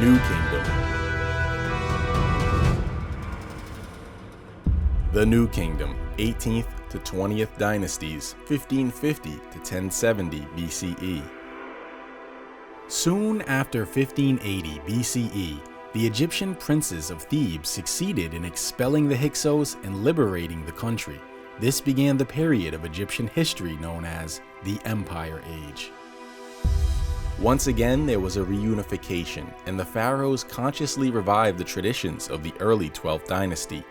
New Kingdom. The New Kingdom, 18th to 20th dynasties, 1550 to 1070 BCE. Soon after 1580 BCE, the Egyptian princes of Thebes succeeded in expelling the Hyksos and liberating the country. This began the period of Egyptian history known as the Empire Age. Once again, there was a reunification, and the pharaohs consciously revived the traditions of the early 12th dynasty.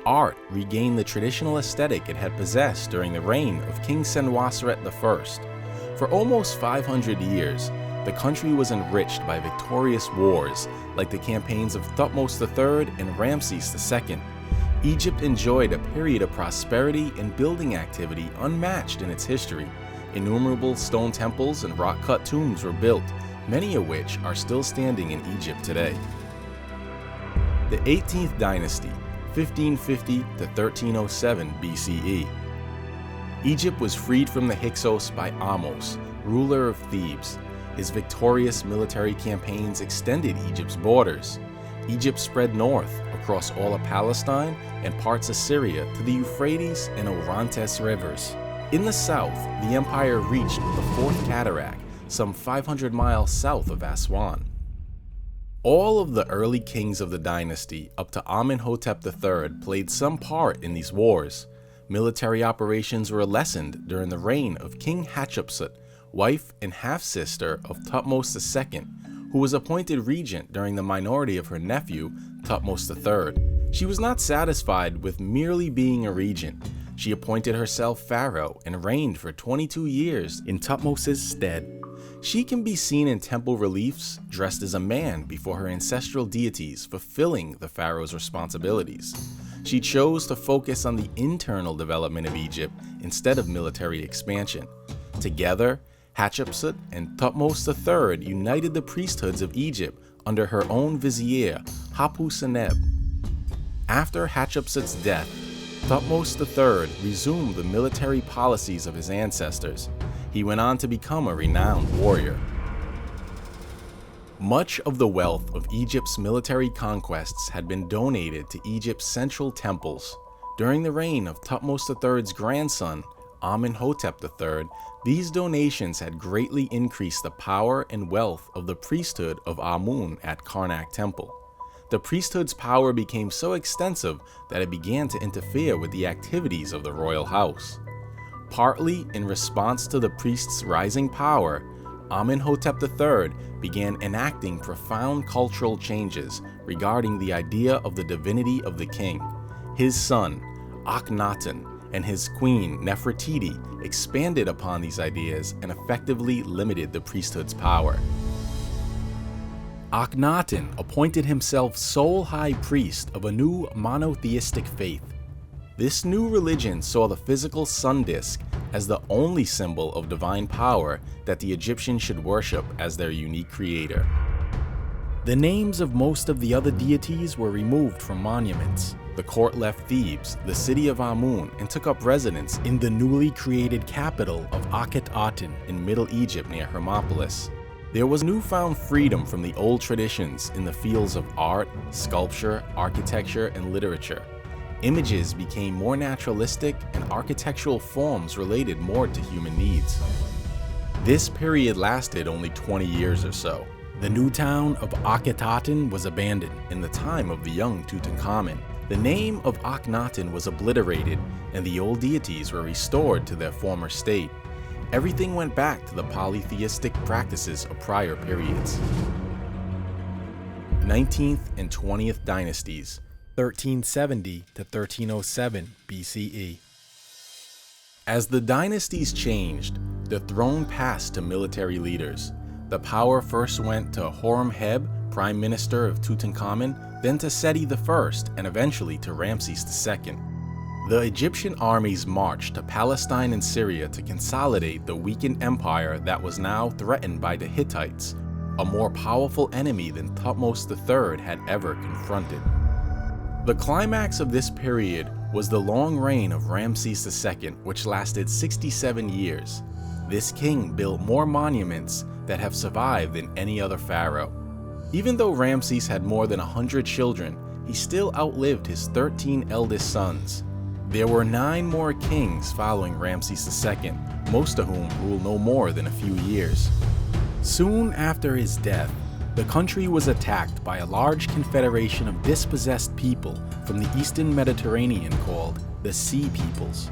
Art regained the traditional aesthetic it had possessed during the reign of King Senwosret I. For almost 500 years, the country was enriched by victorious wars like the campaigns of Thutmose III and Ramses II. Egypt enjoyed a period of prosperity and building activity unmatched in its history. Innumerable stone temples and rock-cut tombs were built, many of which are still standing in Egypt today. The 18th dynasty, 1550 to 1307 BCE. Egypt was freed from the Hyksos by Ahmose, ruler of Thebes. His victorious military campaigns extended Egypt's borders. Egypt spread north across all of Palestine and parts of Syria to the Euphrates and Orontes rivers. In the south, the empire reached the Fourth Cataract, some 500 miles south of Aswan. All of the early kings of the dynasty up to Amenhotep III played some part in these wars. Military operations were lessened during the reign of King Hatshepsut, wife and half-sister of Thutmose II, who was appointed regent during the minority of her nephew, Thutmose III. She was not satisfied with merely being a regent. She appointed herself pharaoh and reigned for 22 years in Thutmose's stead. She can be seen in temple reliefs dressed as a man before her ancestral deities, fulfilling the pharaoh's responsibilities. She chose to focus on the internal development of Egypt instead of military expansion. Together, Hatshepsut and Thutmose III united the priesthoods of Egypt under her own vizier, Hapu-Seneb. After Hatshepsut's death, Thutmose III resumed the military policies of his ancestors. He went on to become a renowned warrior. Much of the wealth of Egypt's military conquests had been donated to Egypt's central temples. During the reign of Thutmose III's grandson, Amenhotep III, these donations had greatly increased the power and wealth of the priesthood of Amun at Karnak Temple. The priesthood's power became so extensive that it began to interfere with the activities of the royal house. Partly in response to the priest's rising power, Amenhotep III began enacting profound cultural changes regarding the idea of the divinity of the king. His son, Akhenaten, and his queen, Nefertiti, expanded upon these ideas and effectively limited the priesthood's power. Akhenaten appointed himself sole high priest of a new monotheistic faith. This new religion saw the physical sun disk as the only symbol of divine power that the Egyptians should worship as their unique creator. The names of most of the other deities were removed from monuments. The court left Thebes, the city of Amun, and took up residence in the newly created capital of Akhenaten in Middle Egypt near Hermopolis. There was newfound freedom from the old traditions in the fields of art, sculpture, architecture, and literature. Images became more naturalistic and architectural forms related more to human needs. This period lasted only 20 years or so. The new town of Akhenaten was abandoned in the time of the young Tutankhamun. The name of Akhenaten was obliterated and the old deities were restored to their former state. Everything went back to the polytheistic practices of prior periods. 19th and 20th dynasties, 1370 to 1307 BCE. As the dynasties changed, the throne passed to military leaders. The power first went to Horemheb, prime minister of Tutankhamun, then to Seti I, and eventually to Ramses II. The Egyptian armies marched to Palestine and Syria to consolidate the weakened empire that was now threatened by the Hittites, a more powerful enemy than Thutmose III had ever confronted. The climax of this period was the long reign of Ramses II, which lasted 67 years. This king built more monuments that have survived than any other pharaoh. Even though Ramses had more than 100 children, he still outlived his 13 eldest sons. There were 9 more kings following Ramses II, most of whom ruled no more than a few years. Soon after his death, the country was attacked by a large confederation of dispossessed people from the eastern Mediterranean called the Sea Peoples.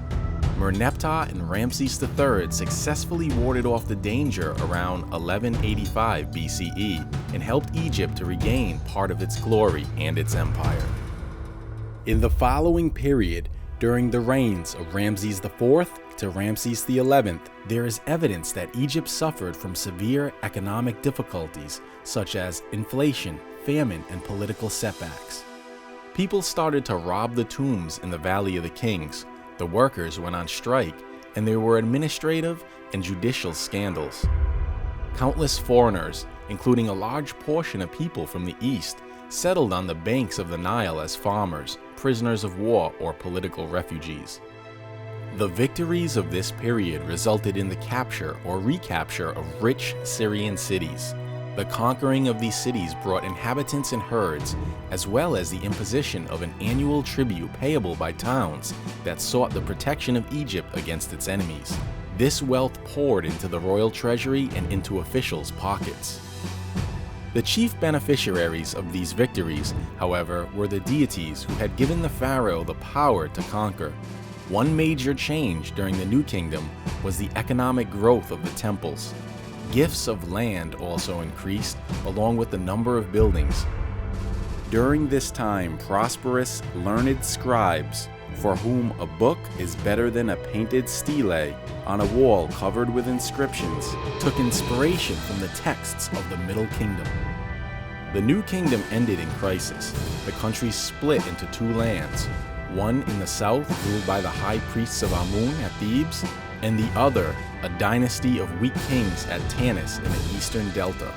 Merneptah and Ramses III successfully warded off the danger around 1185 BCE and helped Egypt to regain part of its glory and its empire. In the following period, during the reigns of Ramses IV to Ramses XI, there is evidence that Egypt suffered from severe economic difficulties such as inflation, famine, and political setbacks. People started to rob the tombs in the Valley of the Kings, the workers went on strike, and there were administrative and judicial scandals. Countless foreigners, including a large portion of people from the East, settled on the banks of the Nile as farmers, prisoners of war, or political refugees. The victories of this period resulted in the capture or recapture of rich Syrian cities. The conquering of these cities brought inhabitants and herds, as well as the imposition of an annual tribute payable by towns that sought the protection of Egypt against its enemies. This wealth poured into the royal treasury and into officials' pockets. The chief beneficiaries of these victories, however, were the deities who had given the pharaoh the power to conquer. One major change during the New Kingdom was the economic growth of the temples. Gifts of land also increased, along with the number of buildings. During this time, prosperous, learned scribes, for whom a book is better than a painted stele on a wall covered with inscriptions, took inspiration from the texts of the Middle Kingdom. The New Kingdom ended in crisis. The country split into 2 lands, one in the south ruled by the high priests of Amun at Thebes, and the other, a dynasty of weak kings at Tanis in the eastern delta.